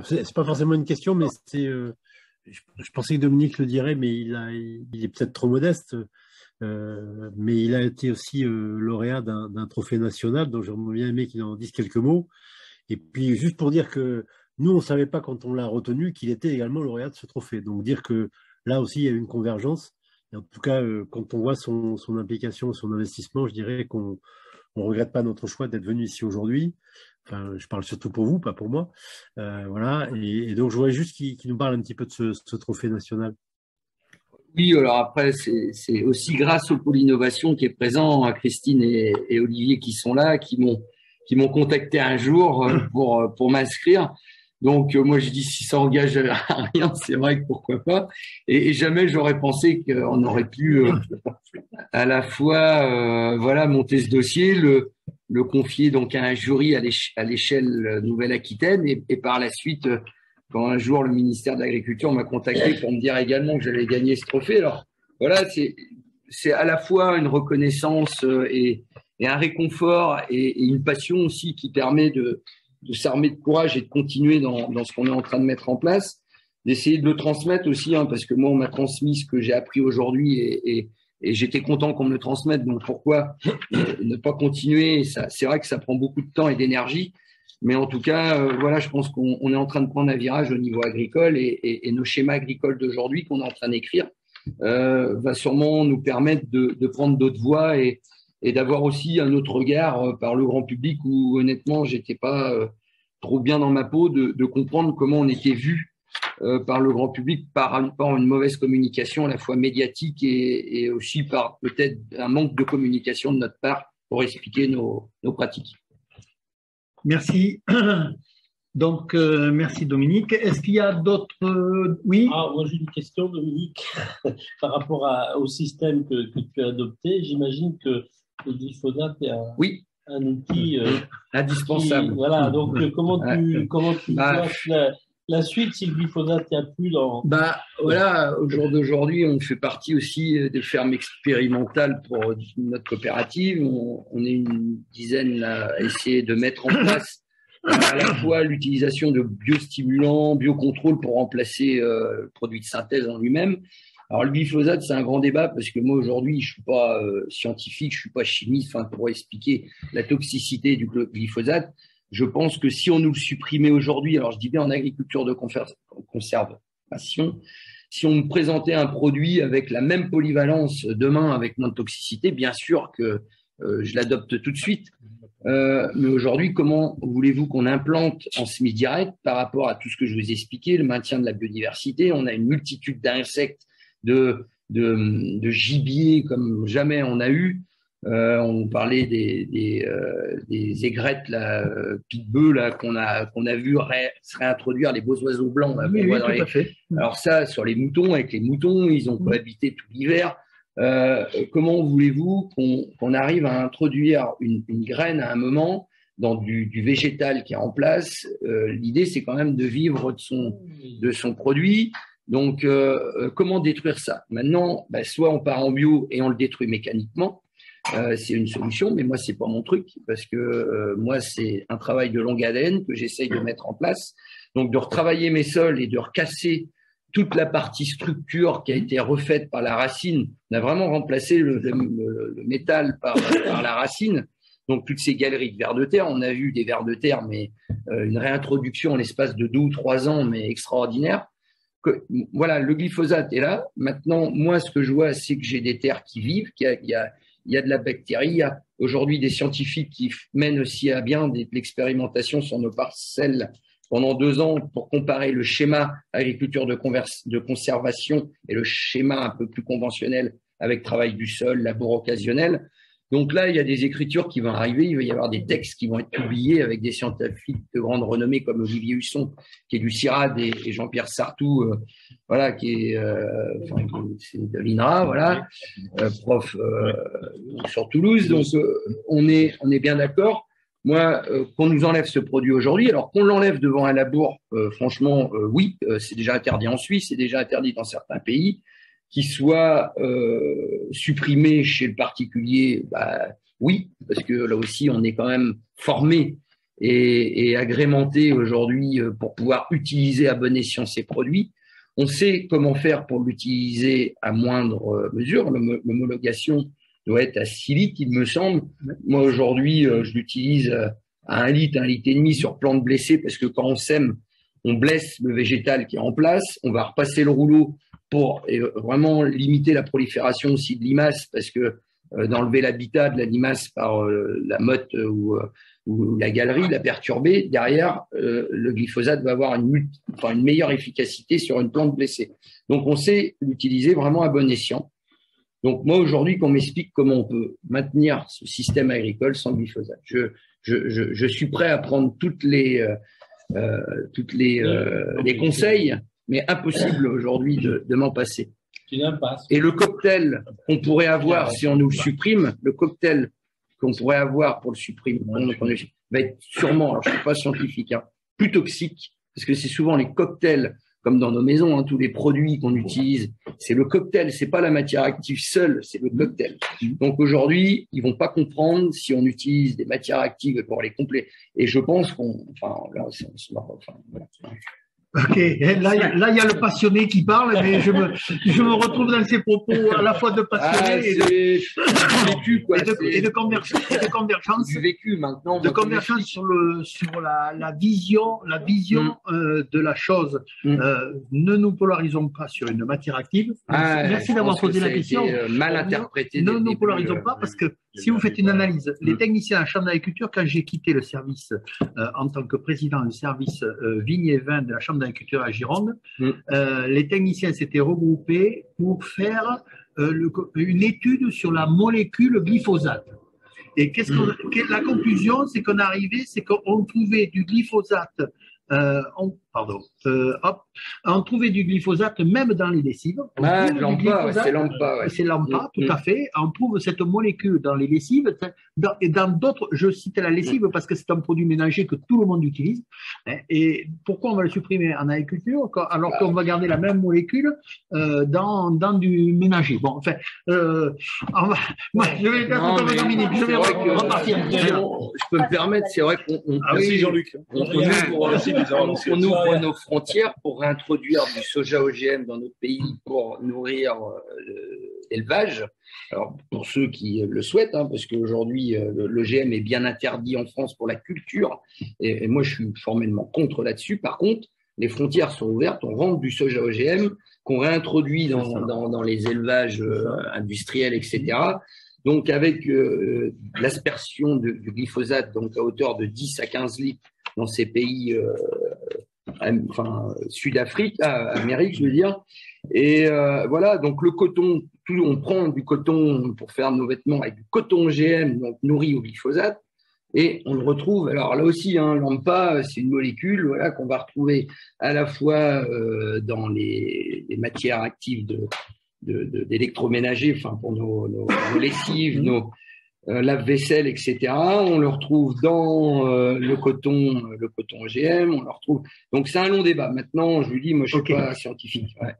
C'est pas forcément une question, mais je pensais que Dominique le dirait, mais il est peut-être trop modeste. Mais il a été aussi lauréat d'un trophée national, donc j'aurais bien aimé qu'il en dise quelques mots. Et puis, juste pour dire que nous, on ne savait pas quand on l'a retenu qu'il était également lauréat de ce trophée. Donc, dire que là aussi, il y a eu une convergence. Et en tout cas, quand on voit son implication, son investissement, je dirais qu'on ne regrette pas notre choix d'être venu ici aujourd'hui. Enfin, je parle surtout pour vous, pas pour moi. Voilà. Et donc, je voudrais juste qu'il nous parle un petit peu de ce trophée national. Oui, alors après, c'est aussi grâce au pôle innovation qui est présent, à Christine et Olivier qui sont là, qui m'ont contacté un jour pour m'inscrire. Donc, moi, je dis, si ça engage à rien, c'est vrai que pourquoi pas. Et jamais j'aurais pensé qu'on aurait pu à la fois voilà, monter ce dossier, le confier donc à un jury à l'échelle Nouvelle-Aquitaine et par la suite, quand un jour le ministère de l'Agriculture m'a contacté pour me dire également que j'allais gagner ce trophée. Alors voilà, c'est à la fois une reconnaissance et un réconfort et une passion aussi qui permet de s'armer de courage et de continuer dans ce qu'on est en train de mettre en place, d'essayer de le transmettre aussi, hein, parce que moi, on m'a transmis ce que j'ai appris aujourd'hui et j'étais content qu'on me le transmette. Donc, pourquoi ne pas continuer? C'est vrai que ça prend beaucoup de temps et d'énergie, mais en tout cas, voilà, je pense qu'on est en train de prendre un virage au niveau agricole et nos schémas agricoles d'aujourd'hui qu'on est en train d'écrire va sûrement nous permettre de prendre d'autres voies et d'avoir aussi un autre regard par le grand public où honnêtement j'étais pas trop bien dans ma peau de comprendre comment on était vu par le grand public par une mauvaise communication à la fois médiatique et aussi par peut-être un manque de communication de notre part pour expliquer nos pratiques. Merci. Donc, merci Dominique. Est-ce qu'il y a d'autres… Oui. Moi j'ai une question, Dominique, par rapport au système que tu as adopté. J'imagine que le glyphosate est un outil indispensable. Voilà, donc comment tu vois la suite si le glyphosate n'y a plus dans… Voilà, au jour d'aujourd'hui, on fait partie aussi des fermes expérimentales pour notre coopérative. On est une dizaine à essayer de mettre en place à la fois l'utilisation de biostimulants, biocontrôle pour remplacer le produit de synthèse en lui-même. Alors, le glyphosate, c'est un grand débat parce que moi, aujourd'hui, je suis pas scientifique, je suis pas chimiste, pour expliquer la toxicité du glyphosate. Je pense que si on nous le supprimait aujourd'hui, alors je dis bien en agriculture de conservation, si on me présentait un produit avec la même polyvalence demain avec moins de toxicité, bien sûr que je l'adopte tout de suite. Mais aujourd'hui, comment voulez-vous qu'on implante en semi-direct par rapport à tout ce que je vous ai expliqué, le maintien de la biodiversité? On a une multitude d'insectes, de gibier comme jamais on a eu. On parlait des aigrettes, pique-bœufs là qu'on a vu se réintroduire, les beaux oiseaux blancs. Là, oui, tout à fait. Alors ça, sur les moutons, avec les moutons, ils ont cohabité tout l'hiver. Comment voulez-vous qu'on arrive à introduire une graine à un moment dans du végétal qui est en place? L'idée, c'est quand même de vivre de son produit. Donc, comment détruire ça? Maintenant, soit on part en bio et on le détruit mécaniquement. C'est une solution, mais moi, c'est pas mon truc parce que moi, c'est un travail de longue haleine que j'essaye de mettre en place. Donc, de retravailler mes sols et de recasser toute la partie structure qui a été refaite par la racine. On a vraiment remplacé le métal par la racine. Donc, toutes ces galeries de vers de terre, on a vu des vers de terre, mais une réintroduction en l'espace de 2 ou 3 ans, mais extraordinaire. Voilà, le glyphosate est là. Maintenant, moi, ce que je vois, c'est que j'ai des terres qui vivent, qu'il y a de la bactérie. Il y a aujourd'hui des scientifiques qui mènent aussi à bien de l'expérimentation sur nos parcelles pendant 2 ans pour comparer le schéma agriculture de conservation et le schéma un peu plus conventionnel avec travail du sol, labour occasionnel. Donc là, il y a des écritures qui vont arriver, il va y avoir des textes qui vont être publiés avec des scientifiques de grande renommée comme Olivier Husson, qui est du CIRAD, et Jean-Pierre Sartou, voilà, qui est c'est de l'INRA, voilà, prof sur Toulouse. Donc on est bien d'accord. Moi, qu'on nous enlève ce produit aujourd'hui, alors qu'on l'enlève devant un labour, franchement, oui, c'est déjà interdit en Suisse, c'est déjà interdit dans certains pays. Qu'il soit supprimé chez le particulier, oui, parce que là aussi, on est quand même formé et agrémenté aujourd'hui pour pouvoir utiliser à bon escient ces produits. On sait comment faire pour l'utiliser à moindre mesure. L'homologation doit être à 6 litres, il me semble. Moi, aujourd'hui, je l'utilise à 1 litre, 1 litre et demi sur plante blessée, parce que quand on sème, on blesse le végétal qui est en place. On va repasser le rouleau pour vraiment limiter la prolifération aussi de limaces, parce que d'enlever l'habitat de la limace par la motte ou la galerie, la perturber, derrière, le glyphosate va avoir une meilleure efficacité sur une plante blessée. Donc, on sait l'utiliser vraiment à bon escient. Donc, moi, aujourd'hui, qu'on m'explique comment on peut maintenir ce système agricole sans glyphosate. Je suis prêt à prendre toutes les conseils, mais impossible aujourd'hui de m'en passer. Et le cocktail qu'on pourrait avoir si on nous le supprime, le cocktail qu'on pourrait avoir pour le supprimer, va être sûrement, alors je ne suis pas scientifique, plus toxique, parce que c'est souvent les cocktails, comme dans nos maisons, tous les produits qu'on utilise, c'est le cocktail, c'est pas la matière active seule, c'est le cocktail. Donc aujourd'hui, ils vont pas comprendre si on utilise des matières actives pour les compléter. Et je pense voilà. Ok, là il y a le passionné qui parle, mais je me retrouve dans ses propos à la fois de passionné et de convergence. Du vécu maintenant. De convergence sur la vision de la chose. Ne nous polarisons pas sur une matière active. Merci d'avoir posé la question. Mal interprété. Ne nous polarisons pas, parce que si vous faites une analyse, les techniciens à la Chambre d'agriculture, quand j'ai quitté le service en tant que président du service vignes et vins de la Chambre d'agriculture à Gironde, les techniciens s'étaient regroupés pour faire une étude sur la molécule glyphosate. Et la conclusion, c'est qu'on trouvait du glyphosate. On trouvait du glyphosate même dans les lessives. C'est l'AMPA. C'est l'AMPA, tout à fait. On trouve cette molécule dans les lessives et dans d'autres. Je cite la lessive parce que c'est un produit ménager que tout le monde utilise. Et pourquoi on va le supprimer en agriculture alors qu'on va garder la même molécule dans du ménager? Bon, enfin, je vais Dominique. Je vais repartir. Je peux me permettre, c'est vrai qu'on merci Jean-Luc. On ouvre nos frontières pour réintroduire du soja OGM dans notre pays pour nourrir l'élevage. Alors, pour ceux qui le souhaitent, parce qu'aujourd'hui, l'OGM est bien interdit en France pour la culture, et moi, je suis formellement contre là-dessus. Par contre, les frontières sont ouvertes, on rentre du soja OGM, qu'on réintroduit dans les élevages industriels, etc. Donc, avec l'aspersion du glyphosate, donc à hauteur de 10 à 15 litres dans ces pays Sud-Afrique, Amérique, je veux dire. Et voilà, donc le coton, on prend du coton pour faire nos vêtements avec du coton OGM, donc nourri au glyphosate, et on le retrouve. Alors là aussi, l'AMPA, c'est une molécule, voilà, qu'on va retrouver à la fois dans les matières actives d'électroménager, pour nos lessives, nos lave-vaisselle, etc. On le retrouve dans le coton OGM, on le retrouve. Donc c'est un long débat. Maintenant, je vous dis, moi je suis pas scientifique. Ouais.